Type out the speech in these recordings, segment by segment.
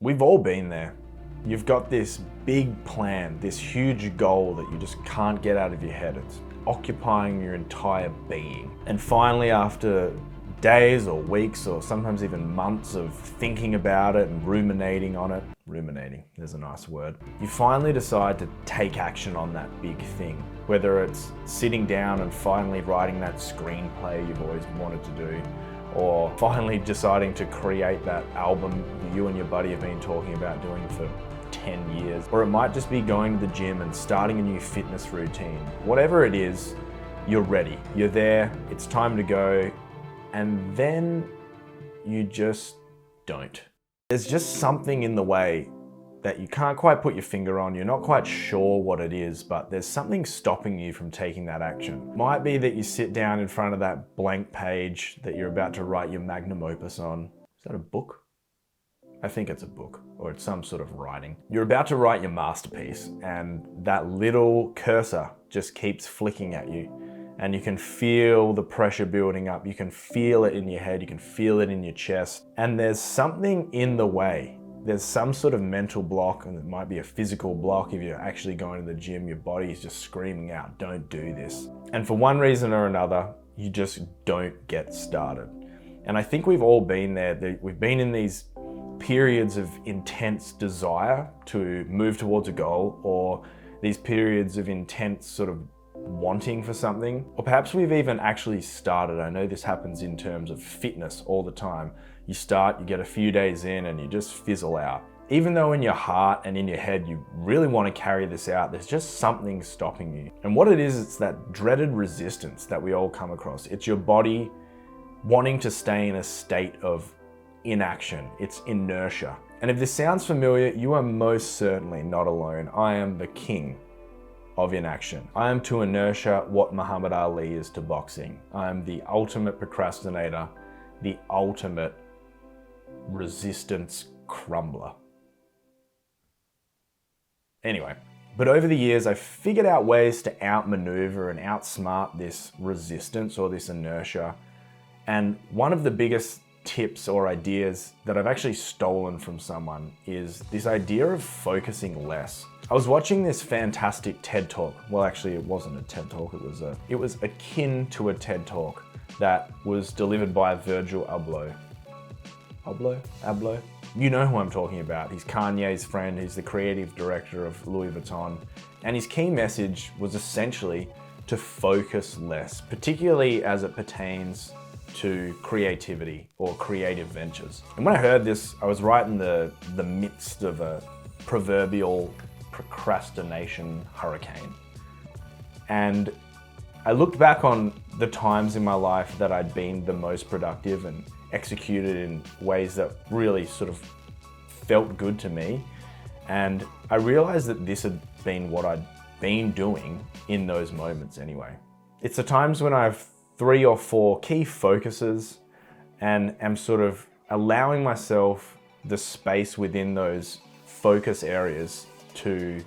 We've all been there. You've got this big plan, this huge goal that you just can't get out of your head. It's occupying your entire being. And finally, after days or weeks or sometimes even months of thinking about it and ruminating on it, ruminating, there's a nice word, you finally decide to take action on that big thing. Whether it's sitting down and finally writing that screenplay you've always wanted to do, or finally deciding to create that album you and your buddy have been talking about doing for 10 years. Or it might just be going to the gym and starting a new fitness routine. Whatever it is, you're ready. You're there, it's time to go, and then you just don't. There's just something in the way that you can't quite put your finger on, you're not quite sure what it is, but there's something stopping you from taking that action. Might be that you sit down in front of that blank page that you're about to write your magnum opus on. Is that a book? I think it's a book, or it's some sort of writing. You're about to write your masterpiece, and that little cursor just keeps flicking at you, and you can feel the pressure building up. You can feel it in your head, you can feel it in your chest, and there's something in the way. There's some sort of mental block, and it might be a physical block. If you're actually going to the gym, your body's just screaming out, don't do this. And for one reason or another, you just don't get started. And I think we've all been there. We've been in these periods of intense desire to move towards a goal, or these periods of intense sort of wanting for something, or perhaps we've even actually started. I know this happens in terms of fitness all the time. You start, you get a few days in, and you just fizzle out. Even though in your heart and in your head you really want to carry this out, there's just something stopping you. And what it is, it's that dreaded resistance that we all come across. It's your body wanting to stay in a state of inaction. It's inertia. And if this sounds familiar, you are most certainly not alone. I am the king of inaction. I am to inertia what Muhammad Ali is to boxing. I am the ultimate procrastinator, the ultimate resistance crumbler. Anyway, but over the years, I've figured out ways to outmaneuver and outsmart this resistance or this inertia. And one of the biggest tips or ideas that I've actually stolen from someone is this idea of focusing less. I was watching this fantastic TED Talk. Well, actually, it wasn't a TED Talk. It was akin to a TED Talk that was delivered by Virgil Abloh? You know who I'm talking about. He's Kanye's friend. He's the creative director of Louis Vuitton. And his key message was essentially to focus less, particularly as it pertains to creativity or creative ventures. And when I heard this, I was right in the midst of a proverbial procrastination hurricane. And I looked back on the times in my life that I'd been the most productive and executed in ways that really sort of felt good to me. And I realized that this had been what I'd been doing in those moments anyway. It's the times when I have 3 or 4 key focuses and am sort of allowing myself the space within those focus areas to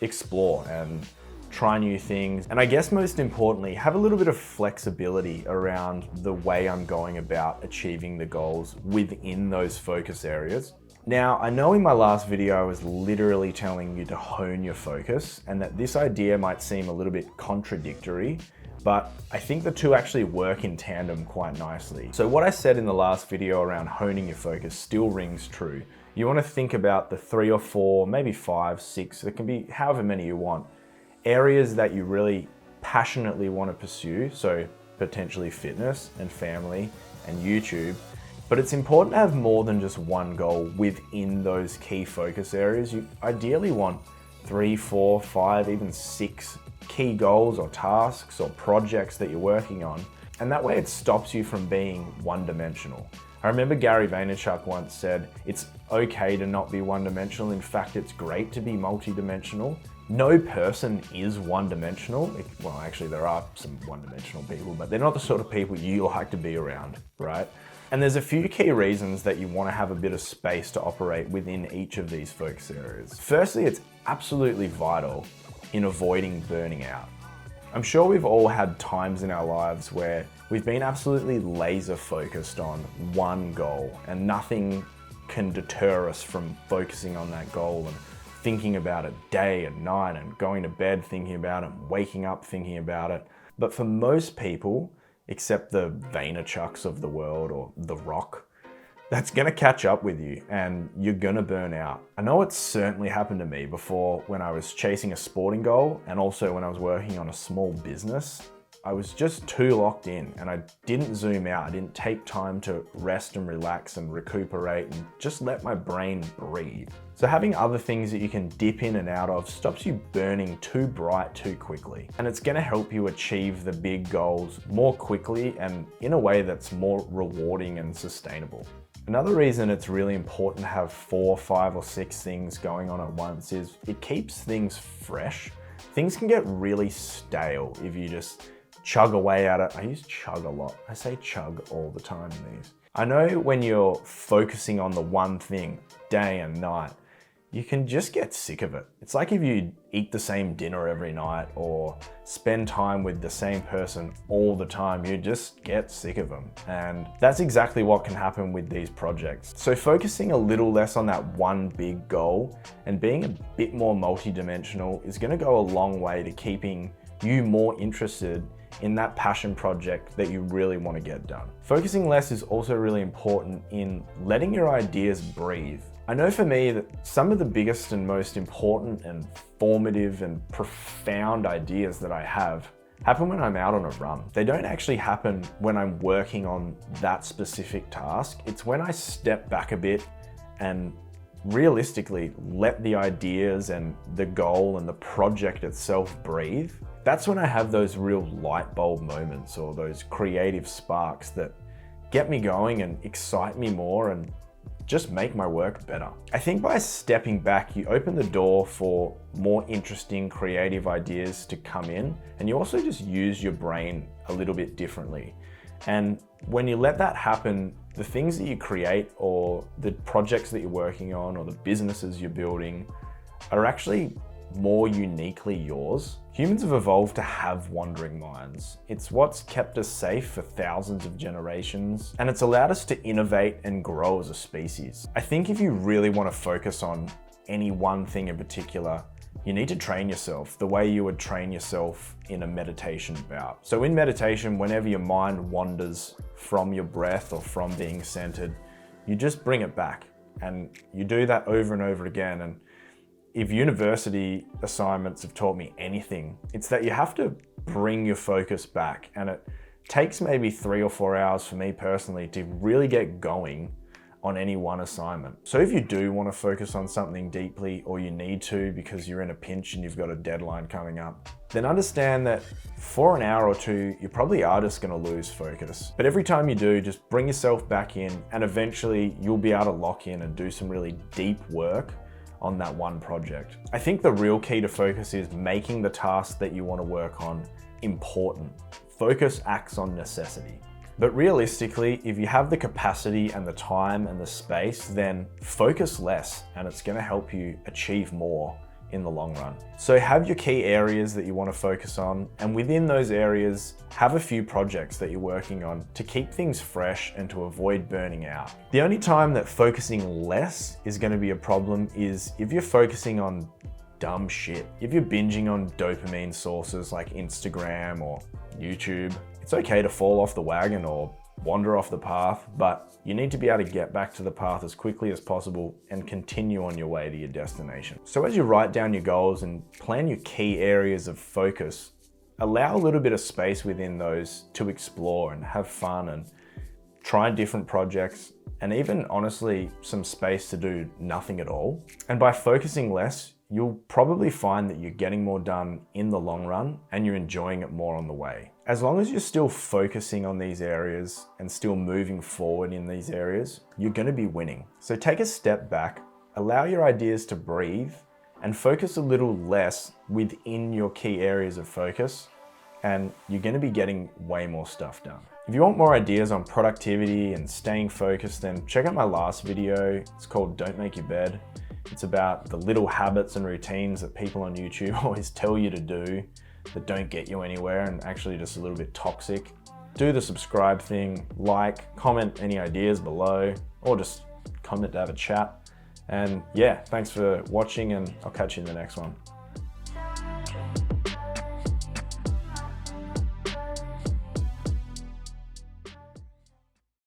explore and try new things. And I guess most importantly, have a little bit of flexibility around the way I'm going about achieving the goals within those focus areas. Now, I know in my last video, I was literally telling you to hone your focus, and that this idea might seem a little bit contradictory, but I think the two actually work in tandem quite nicely. So what I said in the last video around honing your focus still rings true. You want to think about the 3 or 4, maybe 5, 6, it can be however many you want, areas that you really passionately want to pursue. So potentially fitness and family and YouTube. But it's important to have more than just one goal within those key focus areas. You ideally want 3, 4, 5, even 6 key goals or tasks or projects that you're working on. And that way it stops you from being one-dimensional. I remember Gary Vaynerchuk once said, it's okay to not be one-dimensional. In fact, it's great to be multi-dimensional. No person is one-dimensional. Well, actually there are some one-dimensional people, but they're not the sort of people you like to be around, right? And there's a few key reasons that you want to have a bit of space to operate within each of these focus areas. Firstly, it's absolutely vital in avoiding burning out. I'm sure we've all had times in our lives where we've been absolutely laser focused on one goal and nothing can deter us from focusing on that goal and thinking about it day and night and going to bed thinking about it, waking up thinking about it. But for most people, except the Vaynerchuks of the world or The Rock, that's gonna catch up with you and you're gonna burn out. I know it's certainly happened to me before when I was chasing a sporting goal and also when I was working on a small business. I was just too locked in and I didn't zoom out. I didn't take time to rest and relax and recuperate and just let my brain breathe. So having other things that you can dip in and out of stops you burning too bright too quickly. And it's gonna help you achieve the big goals more quickly and in a way that's more rewarding and sustainable. Another reason it's really important to have 4, 5, or 6 things going on at once is it keeps things fresh. Things can get really stale if you just chug away at it. I use chug a lot. I say chug all the time in these. I know when you're focusing on the one thing day and night, you can just get sick of it. It's like if you eat the same dinner every night or spend time with the same person all the time, you just get sick of them. And that's exactly what can happen with these projects. So focusing a little less on that one big goal and being a bit more multidimensional is gonna go a long way to keeping you more interested in that passion project that you really want to get done. Focusing less is also really important in letting your ideas breathe. I know for me that some of the biggest and most important and formative and profound ideas that I have happen when I'm out on a run. They don't actually happen when I'm working on that specific task. It's when I step back a bit and realistically let the ideas and the goal and the project itself breathe. That's when I have those real light bulb moments or those creative sparks that get me going and excite me more and just make my work better. I think by stepping back, you open the door for more interesting creative ideas to come in, and you also just use your brain a little bit differently. And when you let that happen, the things that you create or the projects that you're working on or the businesses you're building are actually more uniquely yours. Humans have evolved to have wandering minds. It's what's kept us safe for thousands of generations, and it's allowed us to innovate and grow as a species. I think if you really want to focus on any one thing in particular, you need to train yourself the way you would train yourself in a meditation bout. So in meditation, whenever your mind wanders from your breath or from being centered, you just bring it back, and you do that over and over again. And if university assignments have taught me anything, it's that you have to bring your focus back, and it takes maybe 3 or 4 hours for me personally to really get going on any one assignment. So if you do want to focus on something deeply, or you need to because you're in a pinch and you've got a deadline coming up, then understand that for an hour or two, you probably are just going to lose focus. But every time you do, just bring yourself back in, and eventually you'll be able to lock in and do some really deep work on that one project. I think the real key to focus is making the task that you want to work on important. Focus acts on necessity. But realistically, if you have the capacity and the time and the space, then focus less, and it's going to help you achieve more in the long run. So have your key areas that you want to focus on, and within those areas, have a few projects that you're working on to keep things fresh and to avoid burning out. The only time that focusing less is going to be a problem is if you're focusing on dumb shit. If you're binging on dopamine sources like Instagram or YouTube, it's okay to fall off the wagon or wander off the path, but you need to be able to get back to the path as quickly as possible and continue on your way to your destination. So as you write down your goals and plan your key areas of focus, allow a little bit of space within those to explore and have fun and try different projects, and even honestly, some space to do nothing at all. And by focusing less, you'll probably find that you're getting more done in the long run and you're enjoying it more on the way. As long as you're still focusing on these areas and still moving forward in these areas, you're going to be winning. So take a step back, allow your ideas to breathe, and focus a little less within your key areas of focus, and you're going to be getting way more stuff done. If you want more ideas on productivity and staying focused, then check out my last video. It's called Don't Make Your Bed. It's about the little habits and routines that people on YouTube always tell you to do that don't get you anywhere and actually just a little bit toxic. Do the subscribe thing, like, comment any ideas below, or just comment to have a chat. And yeah, thanks for watching, and I'll catch you in the next one.